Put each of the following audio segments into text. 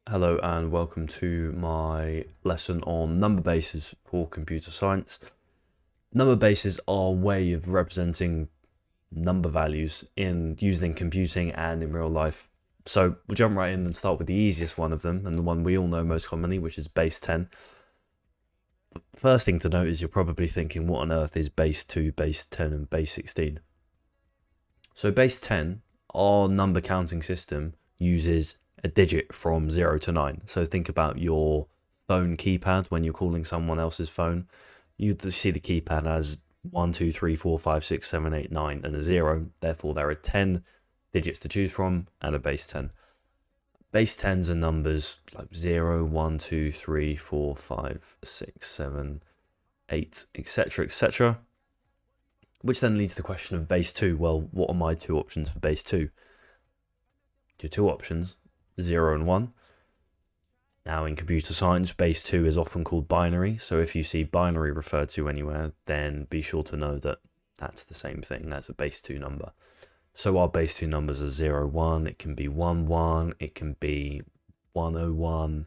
Hello and welcome to my lesson on number bases for computer science. Number bases are a way of representing number values used in computing and in real life. So we'll jump right in and start with the easiest one of them and the one we all know most commonly, which is base 10. First thing to note is you're probably thinking, what on earth is base 2, base 10 and base 16? So base 10, our number counting system, uses a digit from 0 to 9. So think about your phone keypad when you're calling someone else's phone. You see the keypad as 1, 2, 3, 4, 5, 6, 7, 8, 9 and a 0. Therefore, there are 10 digits to choose from and a base 10. Base 10s are numbers like 0, 1, 2, 3, 4, 5, 6, 7, 8, etc., etc. Which then leads to the question of base 2. Well, what are my two options for base 2? Your two options, 0 and 1. Now in computer science, base 2 is often called binary, so if you see binary referred to anywhere, then be sure to know that that's the same thing, that's a base 2 number. So our base 2 numbers are 0, 1, it can be 1, 1, it can be 101,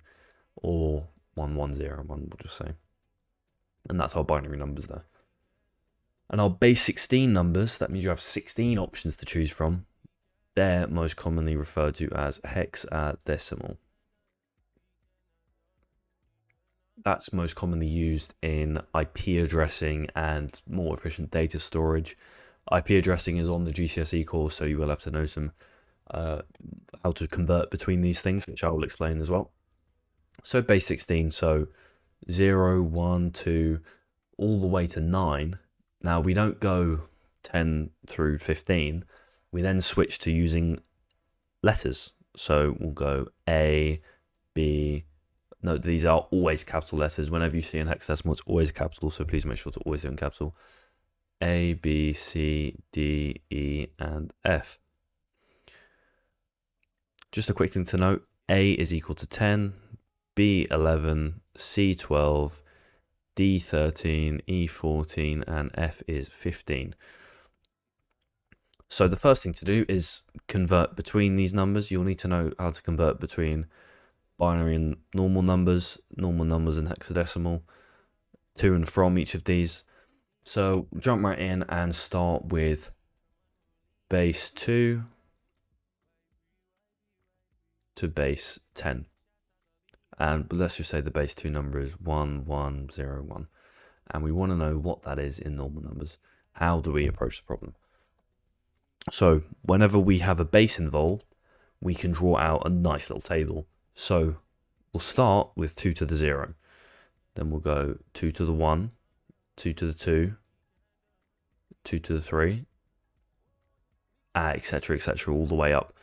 or 110, we'll just say. And that's our binary numbers there. And our base 16 numbers, that means you have 16 options to choose from. They're most commonly referred to as hexadecimal. That's most commonly used in IP addressing and more efficient data storage. IP addressing is on the GCSE course, so you will have to know some how to convert between these things, which I will explain as well. So base 16, so 0, 1, 2, all the way to 9. Now we don't go 10 through 15. We then switch to using letters. So we'll go A, B. No, these are always capital letters. Whenever you see an hexadecimal, it's always capital. So please make sure to always do in capital. A, B, C, D, E, and F. Just a quick thing to note. A is equal to 10, B 11, C 12, D 13, E 14, and F is 15. So the first thing to do is convert between these numbers. You'll need to know how to convert between binary and normal numbers and hexadecimal, to and from each of these. So jump right in and start with base 2 to base 10. And let's just say the base 2 number is 1, 1, 0, 1. And we want to know what that is in normal numbers. How do we approach the problem? So whenever we have a base involved, we can draw out a nice little table. So we'll start with 2 to the 0. Then we'll go 2 to the 1, 2 to the 2, 2 to the 3, etc., etc., all the way up.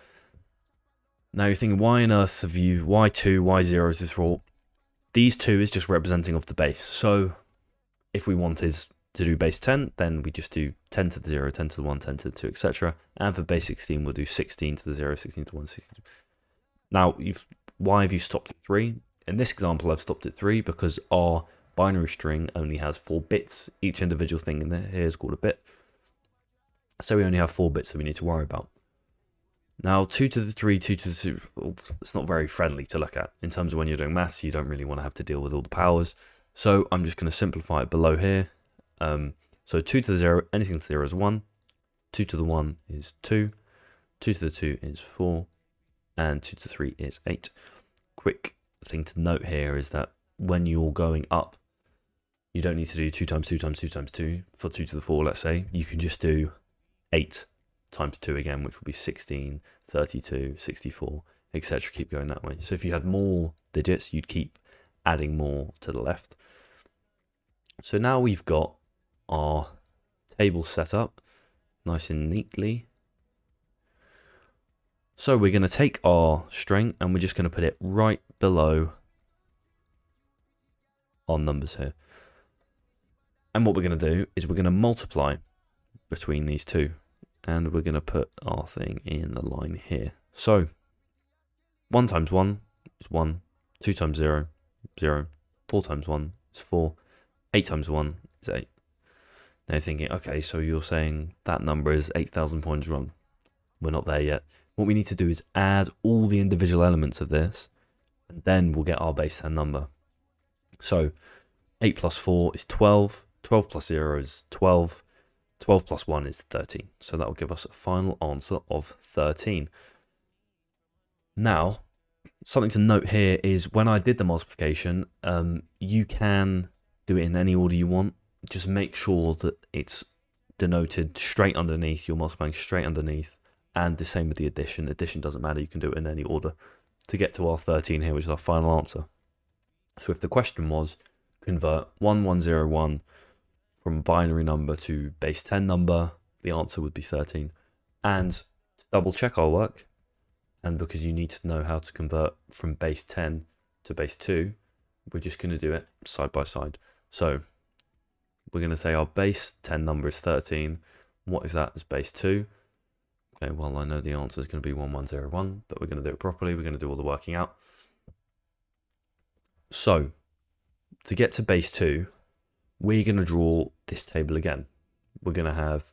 Now you're thinking, why on earth have you, why 2, why 0 to 4? These 2 is just representing off the base. So if we wanted to do base 10, then we just do 10 to the 0, 10 to the 1, 10 to the 2, etc. And for base 16, we'll do 16 to the 0, 16 to the 1, 16 to the... Now, why have you stopped at 3? In this example, I've stopped at 3 because our binary string only has 4 bits. Each individual thing in there here is called a bit. So we only have 4 bits that we need to worry about. Now, 2 to the 3, 2 to the 2, it's not very friendly to look at. In terms of when you're doing maths, you don't really want to have to deal with all the powers. So I'm just going to simplify it below here. So 2 to the 0, anything to 0 is 1. 2 to the 1 is 2. 2 to the 2 is 4. And 2 to the 3 is 8. Quick thing to note here is that when you're going up, you don't need to do 2 times 2 times 2 times 2 for 2 to the 4, let's say. You can just do 8 times 2 again, which will be 16, 32, 64, etc. Keep going that way. So if you had more digits, you'd keep adding more to the left. So now we've got our table set up nice and neatly. So we're going to take our string and we're just going to put it right below our numbers here. And what we're going to do is we're going to multiply between these two. And we're going to put our thing in the line here. So 1 times 1 is 1. 2 times 0, 0. 4 times 1 is 4. 8 times 1 is 8. Now you're thinking, okay, so you're saying that number is 8,401. We're not there yet. What we need to do is add all the individual elements of this and then we'll get our base 10 number. So 8 plus 4 is 12, 12 plus 0 is 12, 12 plus 1 is 13. So that will give us a final answer of 13. Now, something to note here is when I did the multiplication, you can do it in any order you want. Just make sure that it's denoted straight underneath, you're multiplying straight underneath, and the same with the addition. Addition doesn't matter, you can do it in any order to get to our 13 here, which is our final answer. So if the question was convert 1101 from binary number to base 10 number, the answer would be 13. And to double check our work, and because you need to know how to convert from base 10 to base 2, we're just going to do it side by side. So we're going to say our base 10 number is 13. What is that as base 2? Okay, well, I know the answer is going to be 1101, but we're going to do it properly. We're going to do all the working out. So to get to base 2, we're going to draw this table again. We're going to have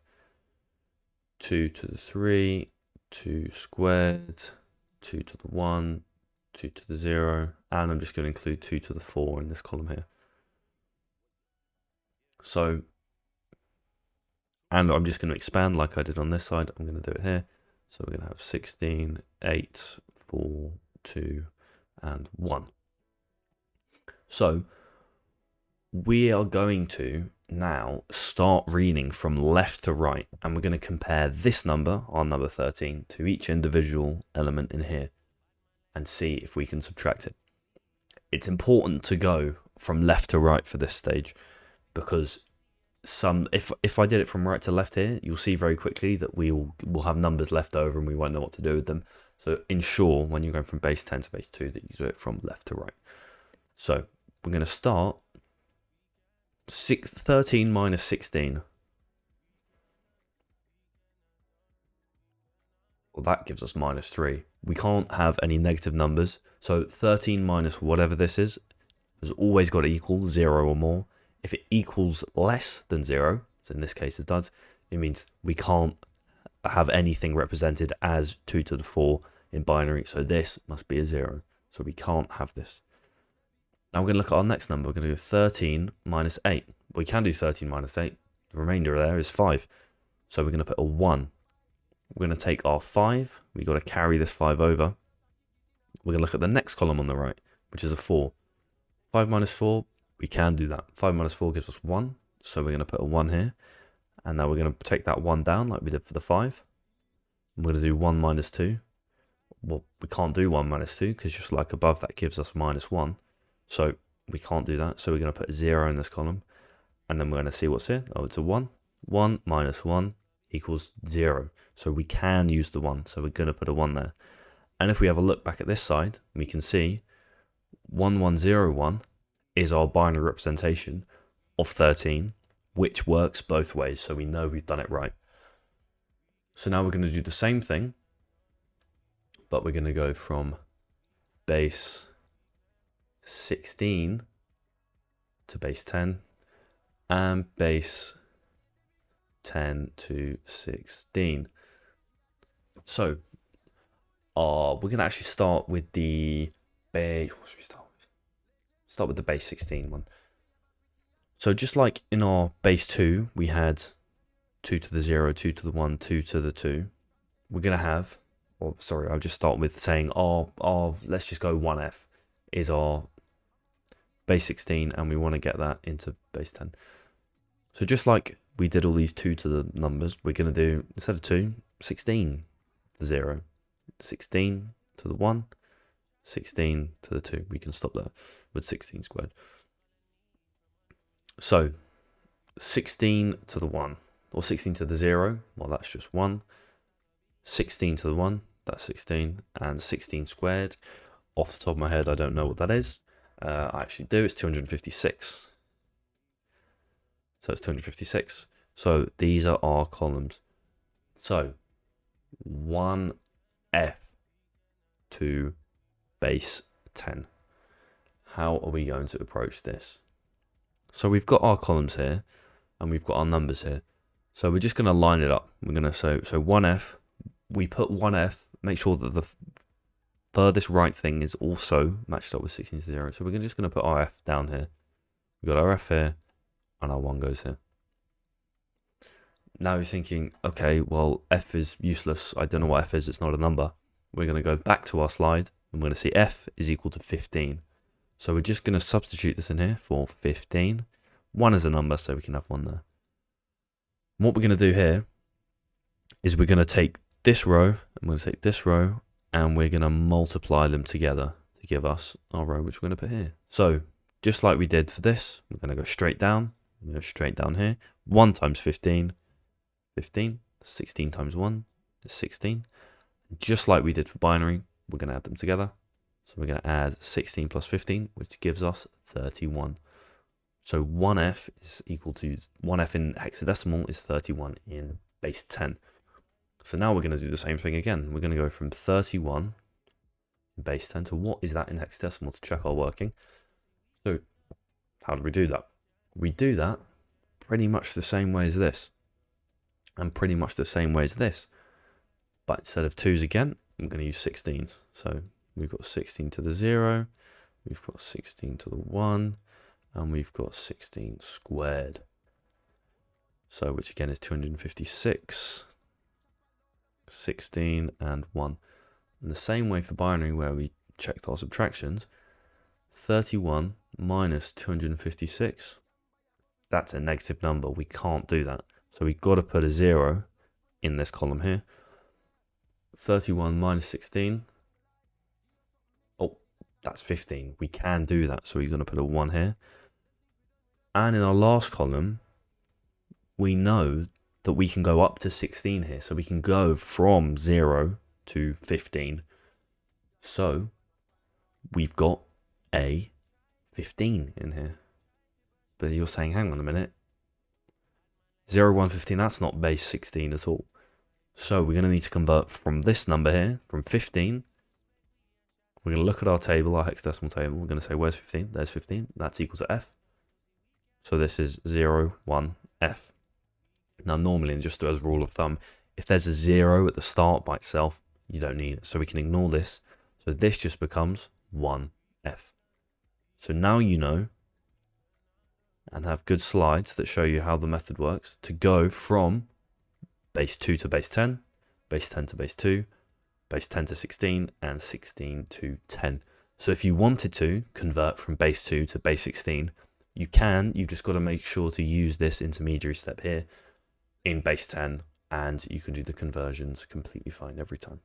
2 to the 3, 2 squared, 2 to the 1, 2 to the 0, and I'm just going to include 2 to the 4 in this column here. So, and I'm just going to expand like I did on this side. I'm going to do it here. So we're going to have 16, 8, 4, 2, and 1. So we are going to now start reading from left to right, and we're going to compare this number, our number 13, to each individual element in here and see if we can subtract it. It's important to go from left to right for this stage, because if I did it from right to left here, you'll see very quickly that we'll have numbers left over and we won't know what to do with them. So ensure when you're going from base 10 to base 2 that you do it from left to right. So we're going to start 13 minus 16. Well, that gives us minus 3. We can't have any negative numbers. So 13 minus whatever this is has always got to equal 0 or more. If it equals less than 0, so in this case it does, it means we can't have anything represented as 2 to the 4 in binary. So this must be a 0. So we can't have this. Now we're going to look at our next number. We're going to do 13 minus 8. We can do 13 minus 8. The remainder there is 5. So we're going to put a 1. We're going to take our 5. We've got to carry this 5 over. We're going to look at the next column on the right, which is a 4. 5 minus 4, we can do that. 5 minus 4 gives us 1. So we're going to put a 1 here. And now we're going to take that 1 down like we did for the 5. We're going to do 1 minus 2. Well, we can't do 1 minus 2 because just like above, that gives us minus 1. So we can't do that. So we're going to put 0 in this column. And then we're going to see what's here. Oh, it's a 1. 1 minus 1 equals 0. So we can use the 1. So we're going to put a 1 there. And if we have a look back at this side, we can see 1101 is our binary representation of 13, which works both ways. So we know we've done it right. So now we're going to do the same thing, but we're going to go from base 16 to base 10 and base 10 to 16. So we're going to actually start with the base. What should we start with? Start with the base 16 one. So just like in our base 2, we had 2 to the 0, 2 to the 1, 2 to the 2. We're going to have, or sorry, I'll just start with saying our let's just go 1f is our base 16, and we want to get that into base 10. So just like we did all these 2 to the numbers, we're going to do, instead of 2, 16 to the 0, 16 to the 1, 16 to the 2. We can stop there with 16 squared. So 16 to the 1, or 16 to the 0, well, that's just 1. 16 to the 1, that's 16, and 16 squared. Off the top of my head, I don't know what that is. I actually do. It's 256. So it's 256. So these are our columns. So 1f to base 10. How are we going to approach this? So we've got our columns here, and we've got our numbers here. So we're just going to line it up. We're going to so 1f. We put 1f. Make sure that furthest right thing is also matched up with 16 to 0. So we're just going to put our f down here. We've got our f here, and our 1 goes here. Now you're thinking, okay, well, f is useless. I don't know what f is. It's not a number. We're going to go back to our slide, and we're going to see f is equal to 15. So we're just going to substitute this in here for 15. 1 is a number, so we can have 1 there. And what we're going to do here is we're going to take this row, and we're going to take this row, and we're going to multiply them together to give us our row, which we're going to put here. So just like we did for this, we're going to go straight down. Go straight down here. 1 times 15, 15. 16 times 1 is 16. Just like we did for binary, we're going to add them together. So we're going to add 16 plus 15, which gives us 31. So 1f is equal to 1f in hexadecimal is 31 in base 10. So now we're going to do the same thing again. We're going to go from 31 in base 10 to what is that in hexadecimal to check our working. So how do we do that? We do that pretty much the same way as this and pretty much the same way as this. But instead of 2's again, I'm going to use 16s. So we've got 16 to the 0, we've got 16 to the 1, and we've got 16 squared. So which again is 256, 16 and 1. In the same way for binary where we checked our subtractions, 31 minus 256, that's a negative number. We can't do that. So we've got to put a 0 in this column here. 31 minus 16, oh, that's 15. We can do that. So we're going to put a 1 here. And in our last column, we know that we can go up to 16 here. So we can go from 0 to 15. So we've got a 15 in here. But you're saying, hang on a minute. 0, 1, 15, that's not base 16 at all. So we're going to need to convert from this number here, from 15. We're going to look at our table, our hexadecimal table. We're going to say, where's 15? There's 15. That's equal to f. So this is 0, 1, f. Now normally, and just as a rule of thumb, if there's a 0 at the start by itself, you don't need it. So we can ignore this. So this just becomes 1, f. So now you know, and have good slides that show you how the method works, to go from base 2 to base 10, base 10 to base 2, base 10 to 16, and 16 to 10. So if you wanted to convert from base 2 to base 16, you can. You've just got to make sure to use this intermediary step here in base 10, and you can do the conversions completely fine every time.